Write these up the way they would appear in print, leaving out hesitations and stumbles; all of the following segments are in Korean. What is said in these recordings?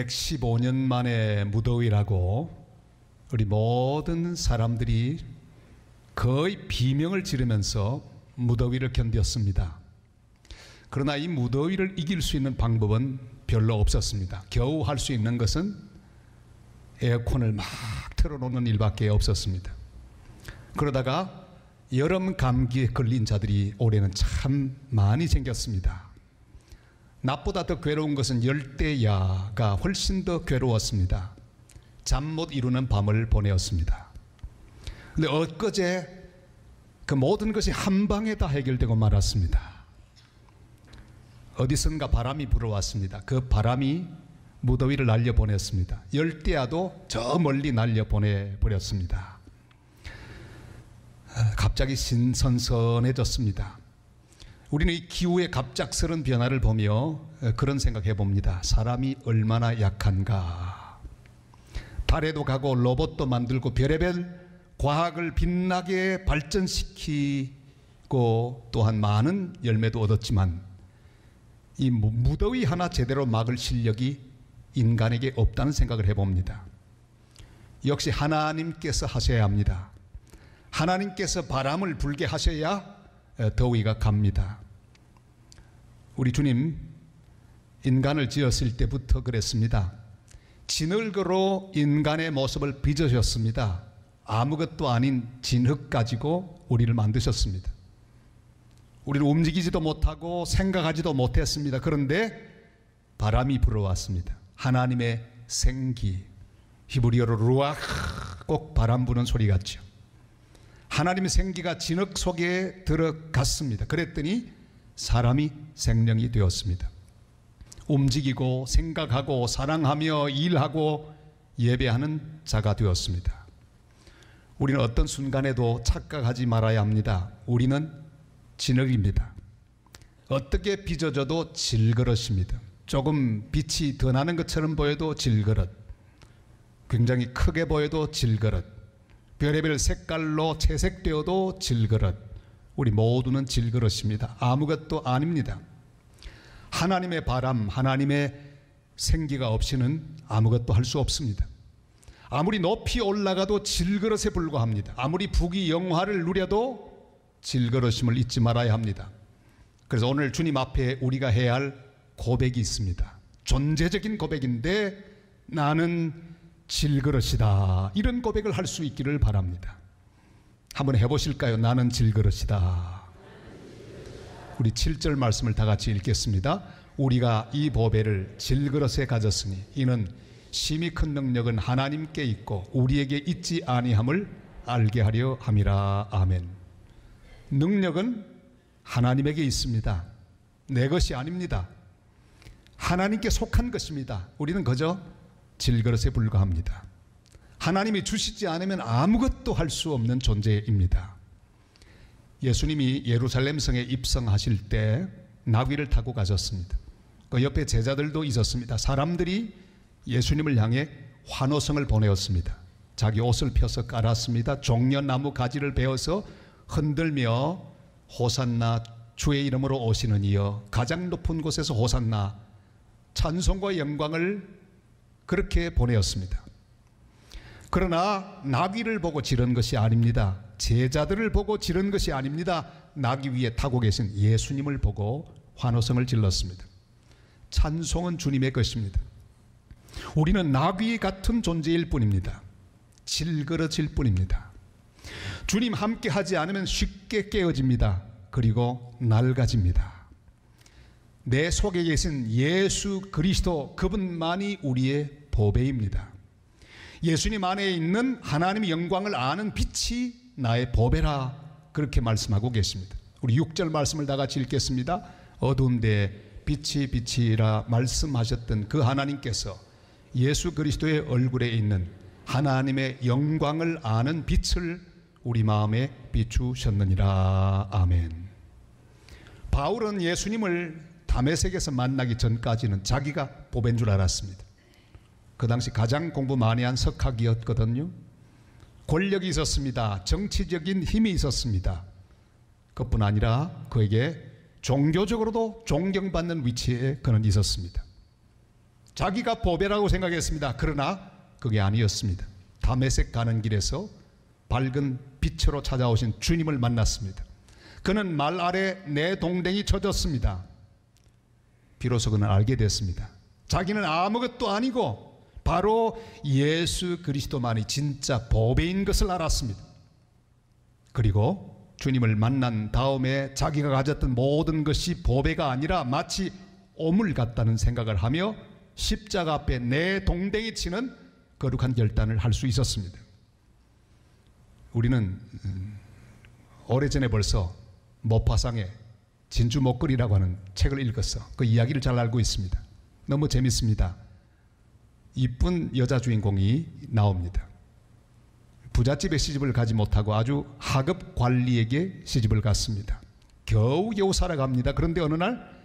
115년 만에 무더위라고 우리 모든 사람들이 거의 비명을 지르면서 무더위를 견뎠습니다. 그러나 이 무더위를 이길 수 있는 방법은 별로 없었습니다. 겨우 할 수 있는 것은 에어컨을 막 틀어놓는 일밖에 없었습니다. 그러다가 여름 감기에 걸린 자들이 올해는 참 많이 생겼습니다. 낮보다 더 괴로운 것은 열대야가 훨씬 더 괴로웠습니다. 잠 못 이루는 밤을 보내었습니다. 그런데 엊그제 그 모든 것이 한 방에 다 해결되고 말았습니다. 어디선가 바람이 불어왔습니다. 그 바람이 무더위를 날려보냈습니다. 열대야도 저 멀리 날려보내버렸습니다. 갑자기 신선선해졌습니다. 우리는 이 기후의 갑작스런 변화를 보며 그런 생각해 봅니다. 사람이 얼마나 약한가. 달에도 가고 로봇도 만들고 별의별 과학을 빛나게 발전시키고 또한 많은 열매도 얻었지만 이 무더위 하나 제대로 막을 실력이 인간에게 없다는 생각을 해봅니다. 역시 하나님께서 하셔야 합니다. 하나님께서 바람을 불게 하셔야 더위가 갑니다. 우리 주님 인간을 지었을 때부터 그랬습니다. 진흙으로 인간의 모습을 빚으셨습니다. 아무것도 아닌 진흙 가지고 우리를 만드셨습니다. 우리는 움직이지도 못하고 생각하지도 못했습니다. 그런데 바람이 불어왔습니다. 하나님의 생기, 히브리어로 루아흐, 꼭 바람 부는 소리 같죠. 하나님의 생기가 진흙 속에 들어갔습니다. 그랬더니 사람이 생명이 되었습니다. 움직이고 생각하고 사랑하며 일하고 예배하는 자가 되었습니다. 우리는 어떤 순간에도 착각하지 말아야 합니다. 우리는 진흙입니다. 어떻게 빚어져도 질그릇입니다. 조금 빛이 더 나는 것처럼 보여도 질그릇, 굉장히 크게 보여도 질그릇, 별의별 색깔로 채색되어도 질그릇. 우리 모두는 질그릇입니다. 아무것도 아닙니다. 하나님의 바람, 하나님의 생기가 없이는 아무것도 할 수 없습니다. 아무리 높이 올라가도 질그릇에 불과합니다. 아무리 부귀 영화를 누려도 질그릇임을 잊지 말아야 합니다. 그래서 오늘 주님 앞에 우리가 해야 할 고백이 있습니다. 존재적인 고백인데 나는 질그릇이다. 이런 고백을 할 수 있기를 바랍니다. 한번 해보실까요? 나는 질그릇이다. 우리 7절 말씀을 다 같이 읽겠습니다. 우리가 이 보배를 질그릇에 가졌으니 이는 심히 큰 능력은 하나님께 있고 우리에게 있지 아니함을 알게 하려 함이라. 아멘. 능력은 하나님에게 있습니다. 내 것이 아닙니다. 하나님께 속한 것입니다. 우리는 그저 질그릇에 불과합니다. 하나님이 주시지 않으면 아무것도 할 수 없는 존재입니다. 예수님이 예루살렘 성에 입성하실 때 나귀를 타고 가셨습니다. 그 옆에 제자들도 있었습니다. 사람들이 예수님을 향해 환호성을 보내었습니다. 자기 옷을 펴서 깔았습니다. 종려나무 가지를 베어서 흔들며 호산나, 주의 이름으로 오시는 이여, 가장 높은 곳에서 호산나, 찬송과 영광을 그렇게 보내었습니다. 그러나 나귀를 보고 지른 것이 아닙니다. 제자들을 보고 지른 것이 아닙니다. 나귀 위에 타고 계신 예수님을 보고 환호성을 질렀습니다. 찬송은 주님의 것입니다. 우리는 나귀 같은 존재일 뿐입니다. 질그릇일 뿐입니다. 주님 함께 하지 않으면 쉽게 깨어집니다. 그리고 낡아집니다. 내 속에 계신 예수 그리스도, 그분만이 우리의 보배입니다. 예수님 안에 있는 하나님의 영광을 아는 빛이 나의 보배라, 그렇게 말씀하고 계십니다. 우리 6절 말씀을 다 같이 읽겠습니다. 어두운데 빛이 빛이라 말씀하셨던 그 하나님께서 예수 그리스도의 얼굴에 있는 하나님의 영광을 아는 빛을 우리 마음에 비추셨느니라. 아멘. 바울은 예수님을 다메섹에서 만나기 전까지는 자기가 보배인 줄 알았습니다. 그 당시 가장 공부 많이 한 석학이었거든요. 권력이 있었습니다. 정치적인 힘이 있었습니다. 그뿐 아니라 그에게 종교적으로도 존경받는 위치에 그는 있었습니다. 자기가 보배라고 생각했습니다. 그러나 그게 아니었습니다. 다메섹 가는 길에서 밝은 빛으로 찾아오신 주님을 만났습니다. 그는 말 아래 내 동댕이 쳐졌습니다. 비로소 그는 알게 됐습니다. 자기는 아무것도 아니고 바로 예수 그리스도만이 진짜 보배인 것을 알았습니다. 그리고 주님을 만난 다음에 자기가 가졌던 모든 것이 보배가 아니라 마치 오물 같다는 생각을 하며 십자가 앞에 내 동댕이 치는 거룩한 결단을 할 수 있었습니다. 우리는 오래전에 벌써 모파상의 진주 목걸이라고 하는 책을 읽었어. 그 이야기를 잘 알고 있습니다. 너무 재밌습니다. 이쁜 여자 주인공이 나옵니다. 부잣집에 시집을 가지 못하고 아주 하급 관리에게 시집을 갔습니다. 겨우겨우 살아갑니다. 그런데 어느 날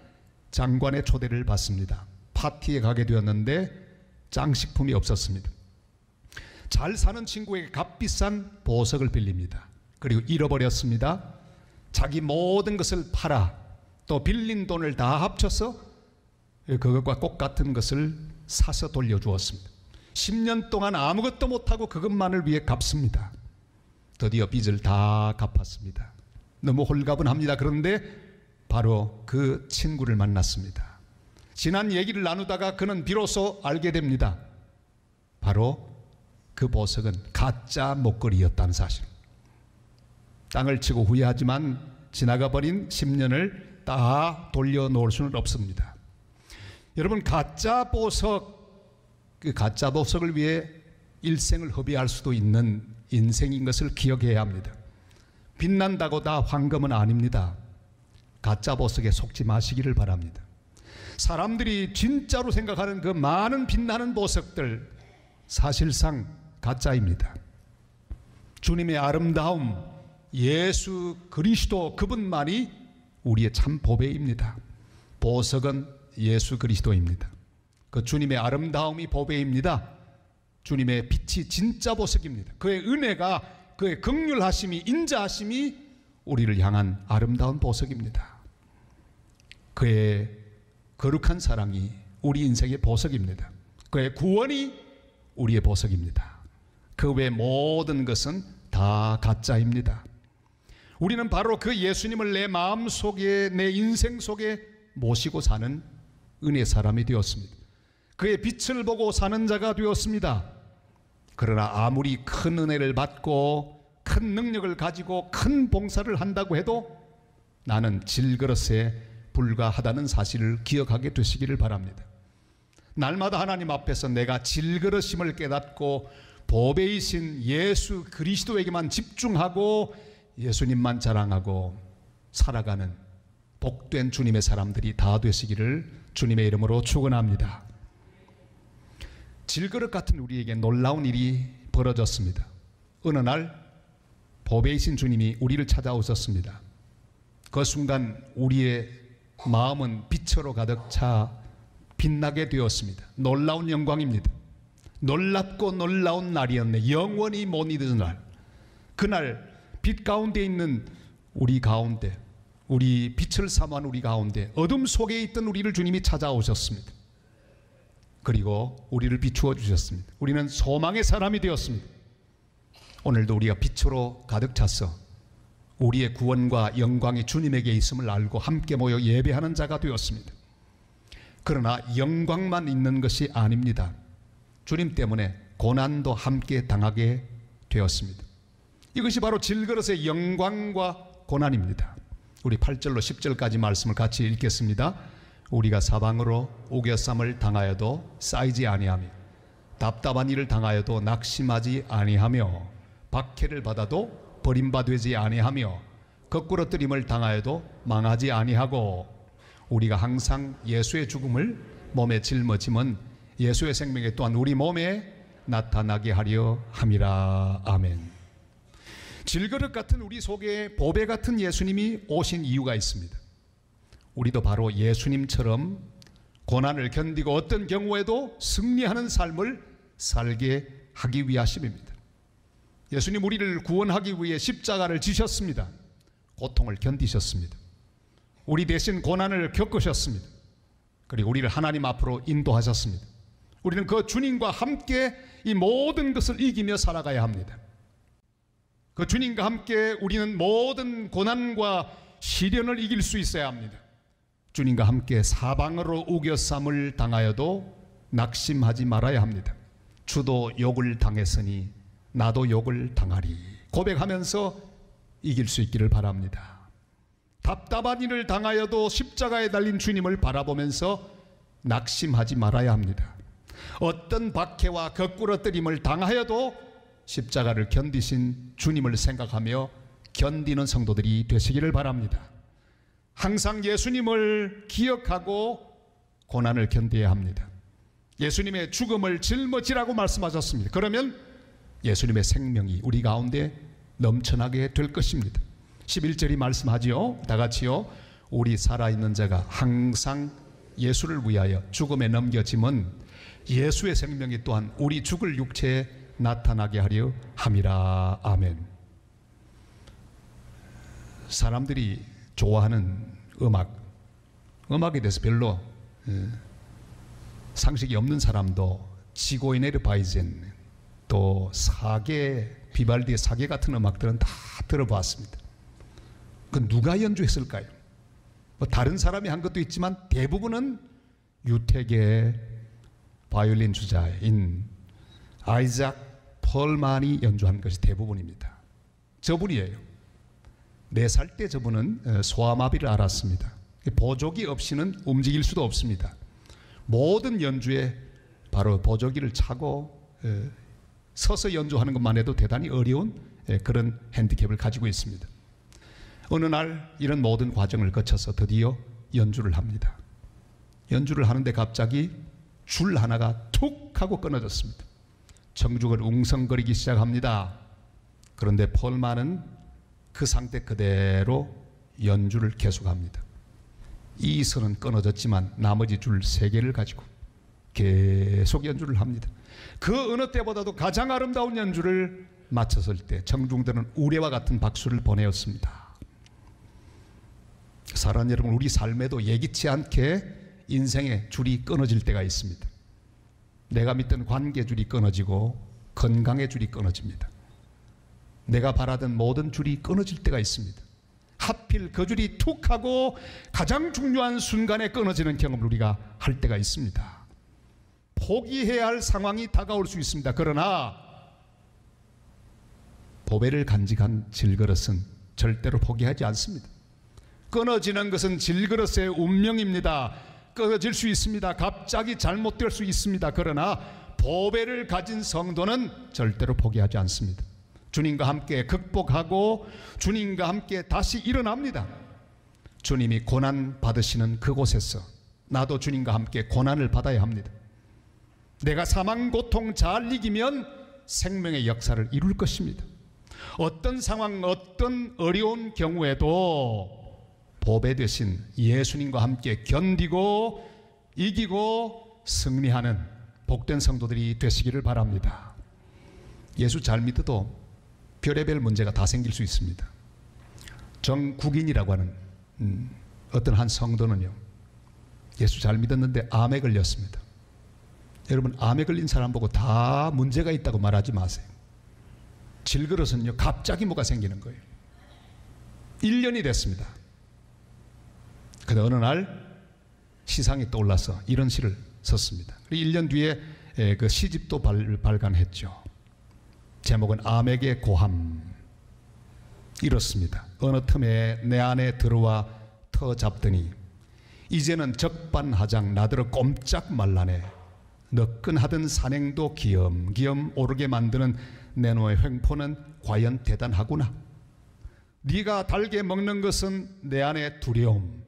장관의 초대를 받습니다. 파티에 가게 되었는데 장식품이 없었습니다. 잘 사는 친구에게 값비싼 보석을 빌립니다. 그리고 잃어버렸습니다. 자기 모든 것을 팔아 또 빌린 돈을 다 합쳐서 그것과 똑같은 것을 사서 돌려주었습니다. 10년 동안 아무것도 못하고 그것만을 위해 갚습니다. 드디어 빚을 다 갚았습니다. 너무 홀가분합니다. 그런데 바로 그 친구를 만났습니다. 지난 얘기를 나누다가 그는 비로소 알게 됩니다. 바로 그 보석은 가짜 목걸이였다는 사실. 땅을 치고 후회하지만 지나가 버린 10년을 다 돌려놓을 수는 없습니다. 여러분, 가짜 보석, 그 가짜 보석을 위해 일생을 허비할 수도 있는 인생인 것을 기억해야 합니다. 빛난다고 다 황금은 아닙니다. 가짜 보석에 속지 마시기를 바랍니다. 사람들이 진짜로 생각하는 그 많은 빛나는 보석들, 사실상 가짜입니다. 주님의 아름다움, 예수 그리스도 그분만이 우리의 참 보배입니다. 보석은 예수 그리스도입니다. 그 주님의 아름다움이 보배입니다. 주님의 빛이 진짜 보석입니다. 그의 은혜가, 그의 긍휼하심이, 인자하심이 우리를 향한 아름다운 보석입니다. 그의 거룩한 사랑이 우리 인생의 보석입니다. 그의 구원이 우리의 보석입니다. 그 외 모든 것은 다 가짜입니다. 우리는 바로 그 예수님을 내 마음 속에, 내 인생 속에 모시고 사는 은혜 사람이 되었습니다. 그의 빛을 보고 사는 자가 되었습니다. 그러나 아무리 큰 은혜를 받고 큰 능력을 가지고 큰 봉사를 한다고 해도 나는 질그릇에 불과하다는 사실을 기억하게 되시기를 바랍니다. 날마다 하나님 앞에서 내가 질그릇임을 깨닫고 보배이신 예수 그리스도에게만 집중하고 예수님만 자랑하고 살아가는 복된 주님의 사람들이 다 되시기를 주님의 이름으로 축원합니다. 질그릇 같은 우리에게 놀라운 일이 벌어졌습니다. 어느 날 보배이신 주님이 우리를 찾아오셨습니다. 그 순간 우리의 마음은 빛으로 가득 차 빛나게 되었습니다. 놀라운 영광입니다. 놀랍고 놀라운 날이었네. 영원히 못 잊은 날. 그날 빛 가운데 있는 우리 가운데, 우리 빛을 삼한 우리 가운데 어둠 속에 있던 우리를 주님이 찾아오셨습니다. 그리고 우리를 비추어 주셨습니다. 우리는 소망의 사람이 되었습니다. 오늘도 우리가 빛으로 가득 찼어 우리의 구원과 영광이 주님에게 있음을 알고 함께 모여 예배하는 자가 되었습니다. 그러나 영광만 있는 것이 아닙니다. 주님 때문에 고난도 함께 당하게 되었습니다. 이것이 바로 질그릇의 영광과 고난입니다. 우리 8절로 10절까지 말씀을 같이 읽겠습니다. 우리가 사방으로 우겨쌈을 당하여도 쌓이지 아니하며 답답한 일을 당하여도 낙심하지 아니하며 박해를 받아도 버림받지 아니하며 거꾸러뜨림을 당하여도 망하지 아니하고 우리가 항상 예수의 죽음을 몸에 짊어짐은 예수의 생명이 또한 우리 몸에 나타나게 하려 함이라. 아멘. 질그릇 같은 우리 속에 보배 같은 예수님이 오신 이유가 있습니다. 우리도 바로 예수님처럼 고난을 견디고 어떤 경우에도 승리하는 삶을 살게 하기 위하심입니다. 예수님 우리를 구원하기 위해 십자가를 지셨습니다. 고통을 견디셨습니다. 우리 대신 고난을 겪으셨습니다. 그리고 우리를 하나님 앞으로 인도하셨습니다. 우리는 그 주님과 함께 이 모든 것을 이기며 살아가야 합니다. 그 주님과 함께 우리는 모든 고난과 시련을 이길 수 있어야 합니다. 주님과 함께 사방으로 우겨쌈을 당하여도 낙심하지 말아야 합니다. 주도 욕을 당했으니 나도 욕을 당하리 고백하면서 이길 수 있기를 바랍니다. 답답한 일을 당하여도 십자가에 달린 주님을 바라보면서 낙심하지 말아야 합니다. 어떤 박해와 거꾸러뜨림을 당하여도 십자가를 견디신 주님을 생각하며 견디는 성도들이 되시기를 바랍니다. 항상 예수님을 기억하고 고난을 견뎌야 합니다. 예수님의 죽음을 짊어지라고 말씀하셨습니다. 그러면 예수님의 생명이 우리 가운데 넘쳐나게 될 것입니다. 11절이 말씀하지요. 다 같이요. 우리 살아있는 자가 항상 예수를 위하여 죽음에 넘겨짐은 예수의 생명이 또한 우리 죽을 육체에 나타나게 하려 함이라. 아멘. 사람들이 좋아하는 음악에 대해서 별로 상식이 없는 사람도 지고이네르 바이젠 또 비발디의 사계 같은 음악들은 다 들어봤습니다. 그 누가 연주했을까요? 뭐 다른 사람이 한 것도 있지만 대부분은 유택의 바이올린 주자인 아이작 펄만이 연주한 것이 대부분입니다. 저분이에요. 4살 때 저분은 소아마비를 앓았습니다. 보조기 없이는 움직일 수도 없습니다. 모든 연주에 바로 보조기를 차고 서서 연주하는 것만 해도 대단히 어려운 그런 핸디캡을 가지고 있습니다. 어느 날 이런 모든 과정을 거쳐서 드디어 연주를 합니다. 연주를 하는데 갑자기 줄 하나가 툭 하고 끊어졌습니다. 청중을 웅성거리기 시작합니다. 그런데 폴만은 그 상태 그대로 연주를 계속합니다. 이 선은 끊어졌지만 나머지 줄 3개를 가지고 계속 연주를 합니다. 그 어느 때보다도 가장 아름다운 연주를 마쳤을 때 청중들은 우레와 같은 박수를 보내었습니다. 사랑하는 여러분, 우리 삶에도 예기치 않게 인생의 줄이 끊어질 때가 있습니다. 내가 믿던 관계 줄이 끊어지고 건강의 줄이 끊어집니다. 내가 바라던 모든 줄이 끊어질 때가 있습니다. 하필 그 줄이 툭 하고 가장 중요한 순간에 끊어지는 경험을 우리가 할 때가 있습니다. 포기해야 할 상황이 다가올 수 있습니다. 그러나 보배를 간직한 질그릇은 절대로 포기하지 않습니다. 끊어지는 것은 질그릇의 운명입니다. 끊어질 수 있습니다. 갑자기 잘못될 수 있습니다. 그러나 보배를 가진 성도는 절대로 포기하지 않습니다. 주님과 함께 극복하고 주님과 함께 다시 일어납니다. 주님이 고난 받으시는 그곳에서 나도 주님과 함께 고난을 받아야 합니다. 내가 사망 고통 잘 이기면 생명의 역사를 이룰 것입니다. 어떤 상황, 어떤 어려운 경우에도 보배 되신 예수님과 함께 견디고 이기고 승리하는 복된 성도들이 되시기를 바랍니다. 예수 잘 믿어도 별의별 문제가 다 생길 수 있습니다. 정국인이라고 하는 어떤 한 성도는요, 예수 잘 믿었는데 암에 걸렸습니다. 여러분, 암에 걸린 사람 보고 다 문제가 있다고 말하지 마세요. 질그릇은요, 갑자기 뭐가 생기는 거예요. 1년이 됐습니다. 근데 어느 날 시상이 떠올라서 이런 시를 썼습니다. 1년 뒤에 그 시집도 발간했죠. 제목은 암에게 고함. 이렇습니다. 어느 틈에 내 안에 들어와 터 잡더니 이제는 적반하장 나더러 꼼짝 말라네. 너끈하던 산행도 기염기염 오르게 만드는 내노의 횡포는 과연 대단하구나. 네가 달게 먹는 것은 내 안에 두려움,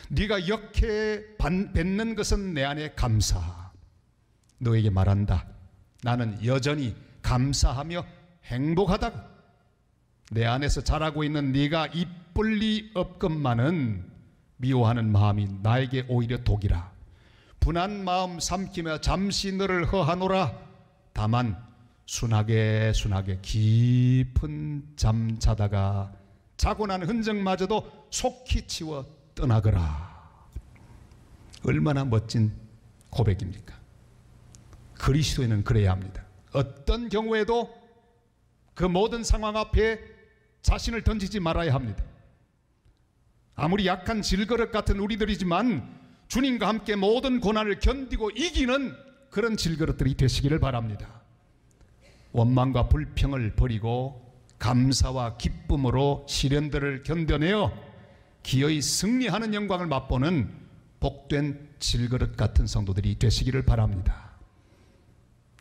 네가 역해 뱉는 것은 내 안에 감사. 너에게 말한다. 나는 여전히 감사하며 행복하다고. 내 안에서 자라고 있는 네가 이쁠 리 없건만은 미워하는 마음이 나에게 오히려 독이라. 분한 마음 삼키며 잠시 너를 허하노라. 다만 순하게 깊은 잠 자다가 자고 난 흔적마저도 속히 치워 떠나거라. 얼마나 멋진 고백입니까? 그리스도인은 그래야 합니다. 어떤 경우에도 그 모든 상황 앞에 자신을 던지지 말아야 합니다. 아무리 약한 질그릇 같은 우리들이지만 주님과 함께 모든 고난을 견디고 이기는 그런 질그릇들이 되시기를 바랍니다. 원망과 불평을 버리고 감사와 기쁨으로 시련들을 견뎌내어 기어이 승리하는 영광을 맛보는 복된 질그릇 같은 성도들이 되시기를 바랍니다.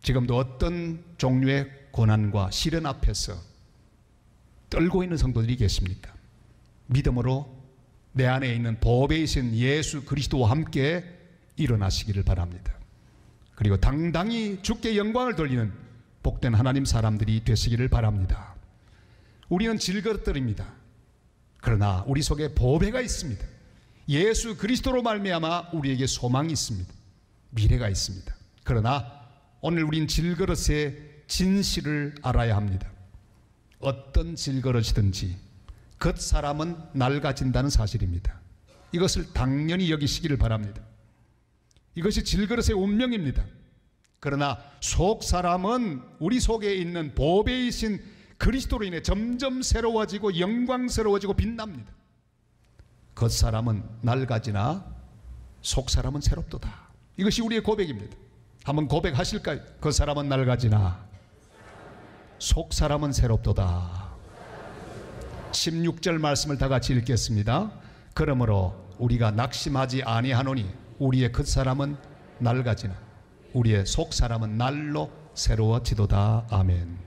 지금도 어떤 종류의 고난과 시련 앞에서 떨고 있는 성도들이 계십니까? 믿음으로 내 안에 있는 보배이신 예수 그리스도와 함께 일어나시기를 바랍니다. 그리고 당당히 주께 영광을 돌리는 복된 하나님 사람들이 되시기를 바랍니다. 우리는 질그릇들입니다. 그러나 우리 속에 보배가 있습니다. 예수 그리스도로 말미암아 우리에게 소망이 있습니다. 미래가 있습니다. 그러나 오늘 우린 질그릇의 진실을 알아야 합니다. 어떤 질그릇이든지 그 사람은 낡아진다는 사실입니다. 이것을 당연히 여기시기를 바랍니다. 이것이 질그릇의 운명입니다. 그러나 속 사람은 우리 속에 있는 보배이신 그리스도로 인해 점점 새로워지고 영광스러워지고 빛납니다. 겉 사람은 낡아지나 속 사람은 새롭도다. 이것이 우리의 고백입니다. 한번 고백하실까요? 겉 사람은 낡아지나 속 사람은 새롭도다. 16절 말씀을 다 같이 읽겠습니다. 그러므로 우리가 낙심하지 아니하노니 우리의 겉 사람은 낡아지나 우리의 속 사람은 날로 새로워지도다. 아멘.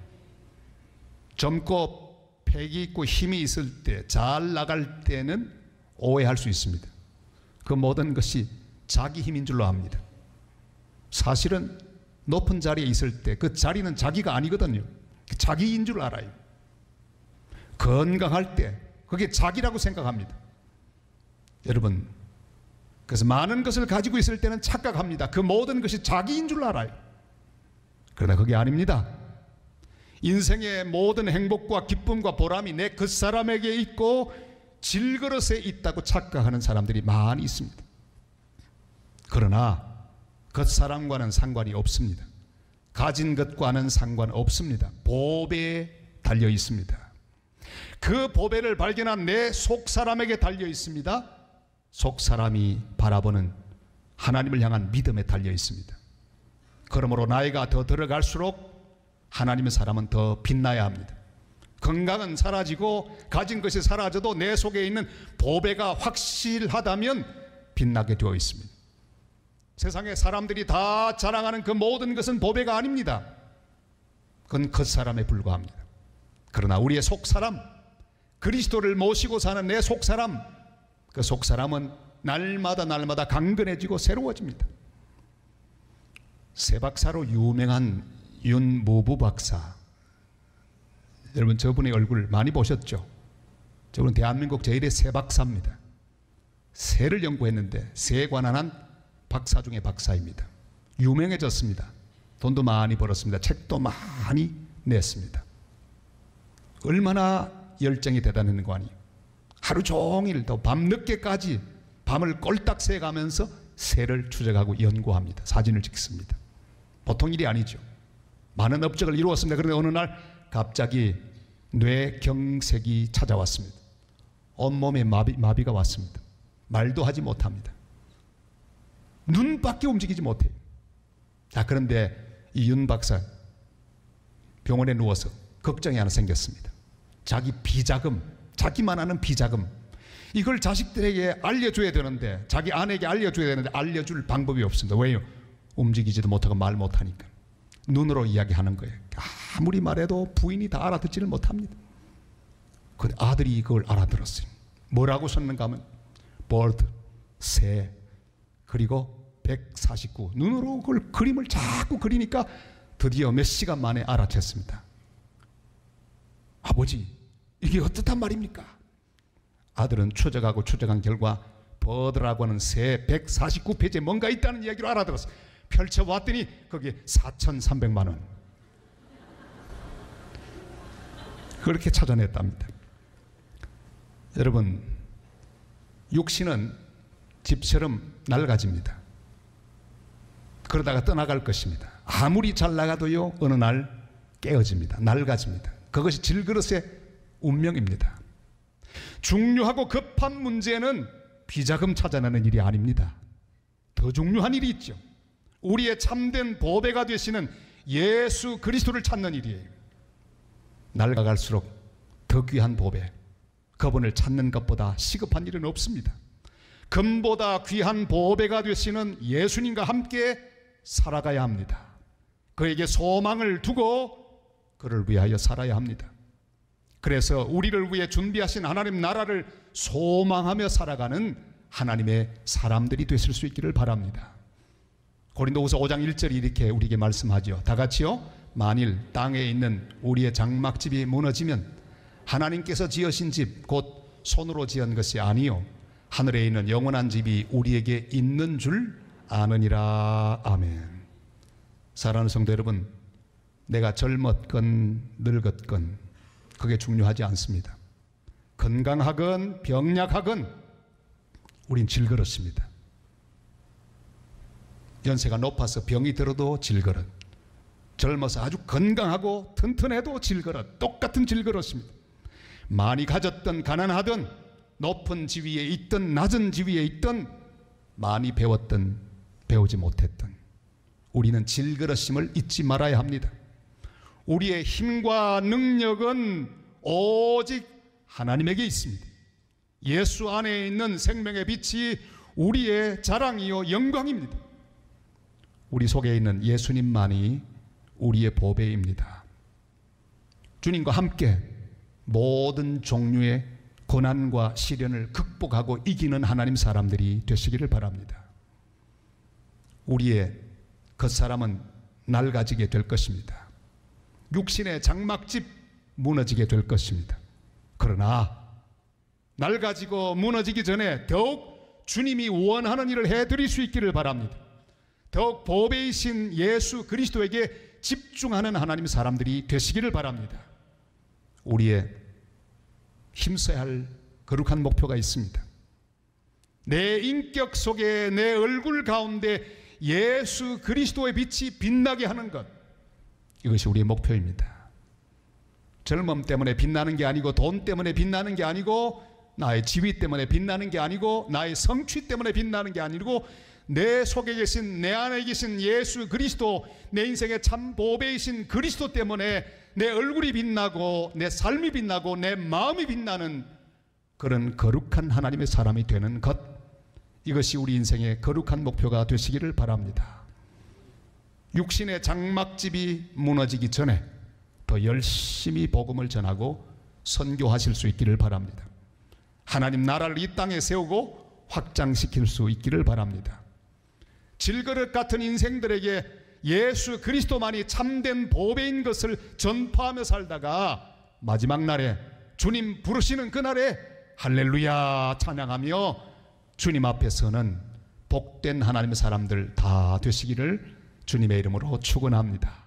젊고 패기 있고 힘이 있을 때, 잘 나갈 때는 오해할 수 있습니다. 그 모든 것이 자기 힘인 줄로 압니다. 사실은 높은 자리에 있을 때 그 자리는 자기가 아니거든요. 자기인 줄 알아요. 건강할 때 그게 자기라고 생각합니다. 여러분, 그래서 많은 것을 가지고 있을 때는 착각합니다. 그 모든 것이 자기인 줄 알아요. 그러나 그게 아닙니다. 인생의 모든 행복과 기쁨과 보람이 내 그 사람에게 있고 질그릇에 있다고 착각하는 사람들이 많이 있습니다. 그러나 그 사람과는 상관이 없습니다. 가진 것과는 상관없습니다. 보배에 달려 있습니다. 그 보배를 발견한 내 속 사람에게 달려 있습니다. 속 사람이 바라보는 하나님을 향한 믿음에 달려 있습니다. 그러므로 나이가 더 들어갈수록 하나님의 사람은 더 빛나야 합니다. 건강은 사라지고 가진 것이 사라져도 내 속에 있는 보배가 확실하다면 빛나게 되어 있습니다. 세상에 사람들이 다 자랑하는 그 모든 것은 보배가 아닙니다. 그건 겉사람에 불과합니다. 그러나 우리의 속사람, 그리스도를 모시고 사는 내 속사람, 그 속사람은 날마다 강건해지고 새로워집니다. 새 박사로 유명한 윤무부 박사, 여러분 저분의 얼굴 많이 보셨죠? 저분은 대한민국 제1의 새 박사입니다. 새를 연구했는데 새에 관한 한 박사 중에 박사입니다. 유명해졌습니다. 돈도 많이 벌었습니다. 책도 많이 냈습니다. 얼마나 열정이 대단한 거 아니에요. 하루 종일 또 밤늦게까지 밤을 꼴딱 새가면서 새를 추적하고 연구합니다. 사진을 찍습니다. 보통 일이 아니죠. 많은 업적을 이루었습니다. 그런데 어느 날 갑자기 뇌경색이 찾아왔습니다. 온몸에 마비가 왔습니다. 말도 하지 못합니다. 눈밖에 움직이지 못해요. 자, 그런데 이 윤 박사 병원에 누워서 걱정이 하나 생겼습니다. 자기 비자금, 자기만 아는 비자금, 이걸 자식들에게 알려줘야 되는데, 자기 아내에게 알려줘야 되는데 알려줄 방법이 없습니다. 왜요? 움직이지도 못하고 말 못하니까. 눈으로 이야기하는 거예요. 아무리 말해도 부인이 다 알아듣지를 못합니다. 근데 아들이 그걸 알아들었어요. 뭐라고 썼는가 하면 bird, 새, 그리고 149. 눈으로 그걸 그림을 자꾸 그리니까 드디어 몇 시간 만에 알아챘습니다. 아버지, 이게 어떻단 말입니까? 아들은 추적하고 추적한 결과 버드라고 하는 새 149페이지에 뭔가 있다는 이야기로 알아들었어요. 펼쳐봤더니 거기에 4,300만 원. 그렇게 찾아냈답니다. 여러분, 육신은 집처럼 낡아집니다. 그러다가 떠나갈 것입니다. 아무리 잘 나가도요, 어느 날 깨어집니다. 낡아집니다. 그것이 질그릇의 운명입니다. 중요하고 급한 문제는 비자금 찾아내는 일이 아닙니다. 더 중요한 일이 있죠. 우리의 참된 보배가 되시는 예수 그리스도를 찾는 일이에요. 낡아갈수록 더 귀한 보배, 그분을 찾는 것보다 시급한 일은 없습니다. 금보다 귀한 보배가 되시는 예수님과 함께 살아가야 합니다. 그에게 소망을 두고 그를 위하여 살아야 합니다. 그래서 우리를 위해 준비하신 하나님 나라를 소망하며 살아가는 하나님의 사람들이 되실 수 있기를 바랍니다. 고린도후서 5장 1절이 이렇게 우리에게 말씀하죠. 다 같이요. 만일 땅에 있는 우리의 장막집이 무너지면 하나님께서 지으신 집 곧 손으로 지은 것이 아니요 하늘에 있는 영원한 집이 우리에게 있는 줄 아느니라. 아멘. 사랑하는 성도 여러분, 내가 젊었건 늙었건 그게 중요하지 않습니다. 건강하건 병약하건 우린 질그릇입니다. 연세가 높아서 병이 들어도 질그릇, 젊어서 아주 건강하고 튼튼해도 질그릇, 똑같은 질그릇입니다. 많이 가졌던 가난하던 높은 지위에 있던 낮은 지위에 있던 많이 배웠던 배우지 못했던 우리는 질그릇임을 잊지 말아야 합니다. 우리의 힘과 능력은 오직 하나님에게 있습니다. 예수 안에 있는 생명의 빛이 우리의 자랑이요 영광입니다. 우리 속에 있는 예수님만이 우리의 보배입니다. 주님과 함께 모든 종류의 고난과 시련을 극복하고 이기는 하나님 사람들이 되시기를 바랍니다. 우리의 겉사람은 낡아지게 될 것입니다. 육신의 장막집 무너지게 될 것입니다. 그러나 낡아지고 무너지기 전에 더욱 주님이 원하는 일을 해드릴 수 있기를 바랍니다. 더욱 보배이신 예수 그리스도에게 집중하는 하나님 사람들이 되시기를 바랍니다. 우리의 힘써야 할 거룩한 목표가 있습니다. 내 인격 속에 내 얼굴 가운데 예수 그리스도의 빛이 빛나게 하는 것, 이것이 우리의 목표입니다. 젊음 때문에 빛나는 게 아니고, 돈 때문에 빛나는 게 아니고, 나의 지위 때문에 빛나는 게 아니고, 나의 성취 때문에 빛나는 게 아니고, 내 속에 계신, 내 안에 계신 예수 그리스도, 내 인생의 참 보배이신 그리스도 때문에 내 얼굴이 빛나고 내 삶이 빛나고 내 마음이 빛나는 그런 거룩한 하나님의 사람이 되는 것, 이것이 우리 인생의 거룩한 목표가 되시기를 바랍니다. 육신의 장막집이 무너지기 전에 더 열심히 복음을 전하고 선교하실 수 있기를 바랍니다. 하나님 나라를 이 땅에 세우고 확장시킬 수 있기를 바랍니다. 질그릇 같은 인생들에게 예수 그리스도만이 참된 보배인 것을 전파하며 살다가 마지막 날에 주님 부르시는 그날에 할렐루야 찬양하며 주님 앞에 서는 복된 하나님의 사람들 다 되시기를 주님의 이름으로 축원합니다.